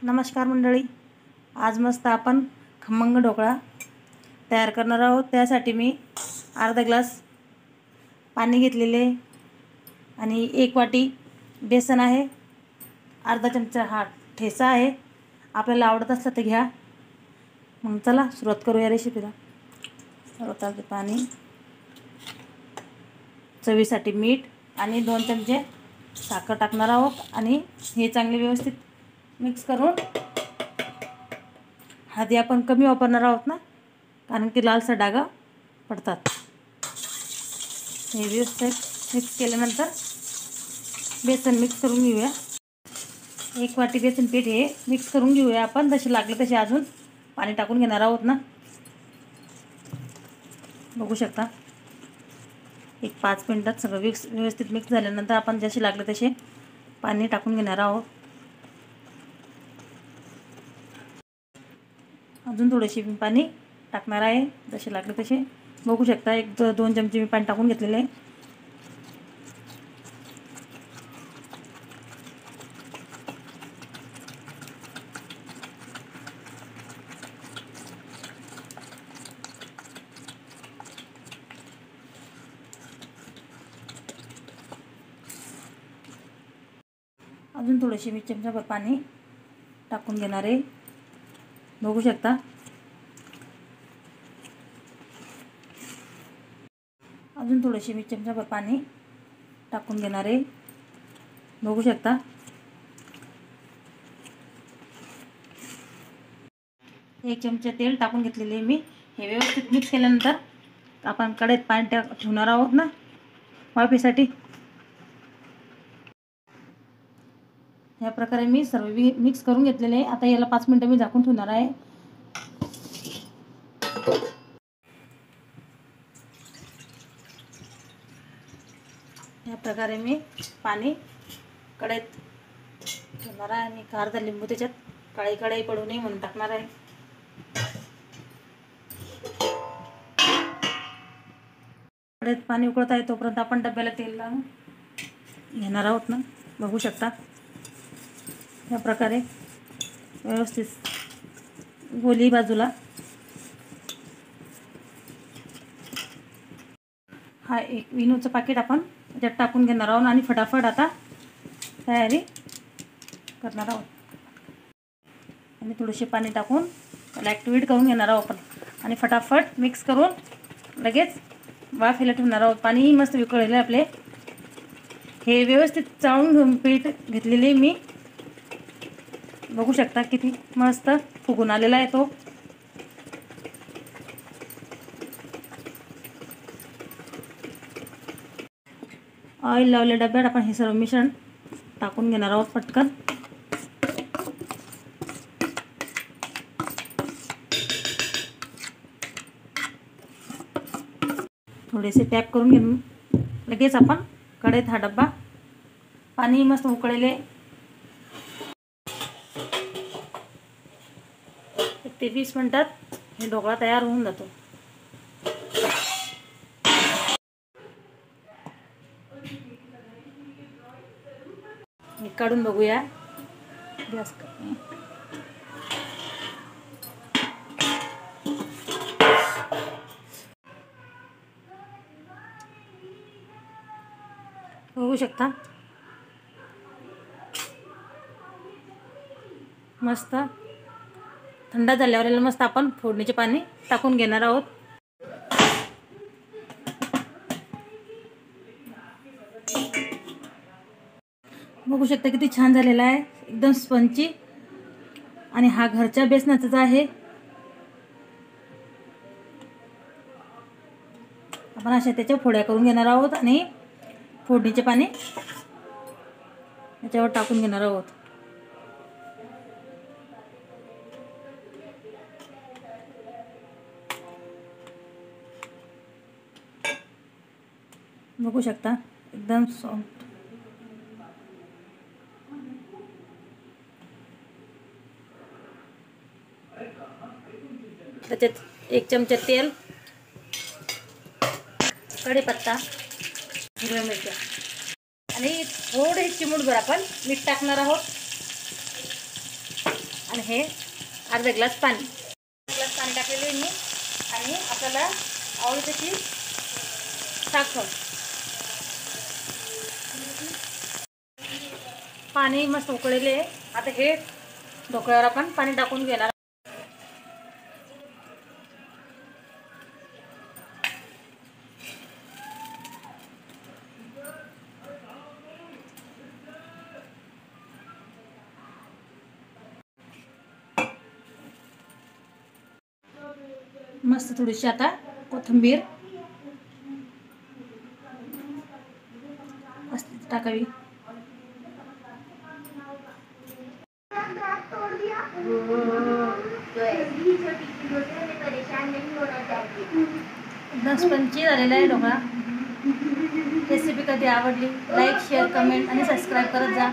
नमस्कार मंडळी, आज मस्त आपण खमंग ढोकळा तयार करणार आहोत। त्यासाठी मी अर्धा ग्लास पाणी घेतलेले आणि 1 वाटी बेसन आहे, अर्धा चमचा हा ठेचा आहे। आपल्याला आवडत असलं तर घ्या। मग चला सुरुवात करूया रेसिपीला। सर्वप्रथम पाणी, चवीसाठी मीठ आणि 2 चमचे साखर टाकणार आहोत आणि हे चांगले व्यवस्थित मिक्स करून, हळदी आपण कमी वापरणार आहोत ना, कारण की लालसर डागा पडतात। हे व्यवस्थित मिक्स केल्यानंतर बेसन मिक्स करून घेऊया। 1 वाटी बेसन पीठ हे मिक्स करून घेऊया आपण। जसे लागले तसे अजून पाणी टाकून घेणार आहोत ना, बघू शकता। 5 मिनिटात सगळं व्यवस्थित मिक्स झाल्यानंतर आपण जसे लागले तसे पाणी टाकून घेणार आहोत। अजून थोडेसे मी पाणी टाकणार आहे, जसे लागले तसे बघू शकता। 1-2 चमचे मी पाणी टाकून घेतलेले आहे। अजून थोडेसे मी चमचाभर पाणी टाकून घेणार आहे, बघू शकता। अजून थोडेसे मी चमचाभर पाणी टाकून घेणार आहे, बघू शकता। एक चमचा तेल टाकून घेतलेले मी। हे व्यवस्थित मिक्स केल्यानंतर आपण कढईत पाणी ठेवणार आहोत ना वाफेसाठी। या प्रकारे मी सर्व मिक्स करून घेतलेले आहे। आता याला 5 मिनिटं मी झाकून ठेवणार आहे। या प्रकारे मी पाणी कढईत ठेवणार आहे आणि अर्धा लिंबू त्याच्यात काळी पडू नये म्हणून टाकणार आहे। कढईत पाणी उकळत आहे तोपर्यंत आपण डब्याला तेल लावून घेणार आहोत ना, बघू शकता। या प्रकारे व्यवस्थित गोली बाजूला हा एक विनोचं पाकिट आपण त्याच्यात टाकून घेणार आहोत आणि फटाफट आता तयारी करणार आहोत। आणि थोडेसे पाणी टाकून त्याला ॲक्टिवेट करून घेणार आहोत आपण आणि फटाफट मिक्स करून लगेच वाफेला ठेवणार आहोत। पाणी मस्त उकळले आपले। हे व्यवस्थित चाळून घेऊन पीठ घेतलेले मी, बघू शकता किती मस्त फुगून आलेला आहे तो। ऑइल लावले डब्यात आपण हे सर्व मिश्रण टाकून घेणार आहोत पटकन। थोडेसे टॅप करून घेऊन लगेच आपण कढईत हा डब्बा, पाणी मस्त उकळले 20 मिनिटात हे ढोकळा तयार होऊन जातो। हे काढून बघूया गॅस। बघू शकता मस्त थंड झाल्यावर याला मस्त आपण फोडणीचे पाणी टाकून घेणार आहोत। बघू शकता किती छान झालेला आहे, एकदम स्पंची। आणि हा घरच्या बेसनाचाच आहे। आपण अशा त्याच्या फोड्या करून घेणार आहोत आणि फोडणीचे पाणी याच्यावर टाकून घेणार आहोत। बघू शकता एकदम सॉफ्ट। त्याच्यात 1 चमचा तेल, कढीपत्ता, हिरव्या मिरच्या आणि थोडे चिमूटभर आपण मीठ टाकणार आहोत। हे अर्धा ग्लास पाणी टाकलेलं आहे मी आणि आपल्याला आवडते तशी साखर. पाणी मस्त उकळलेले आहे. आता हे ढोकळ्यावर आपण पाणी टाकून घेणार. मस्त थोडीशी आता कोथिंबीर मस्त टाकावी. एकदम स्पंची झालेला आहे ढोकळा. रेसिपी कधी आवडली लाईक शेअर कमेंट आणि सबस्क्राईब करत जा.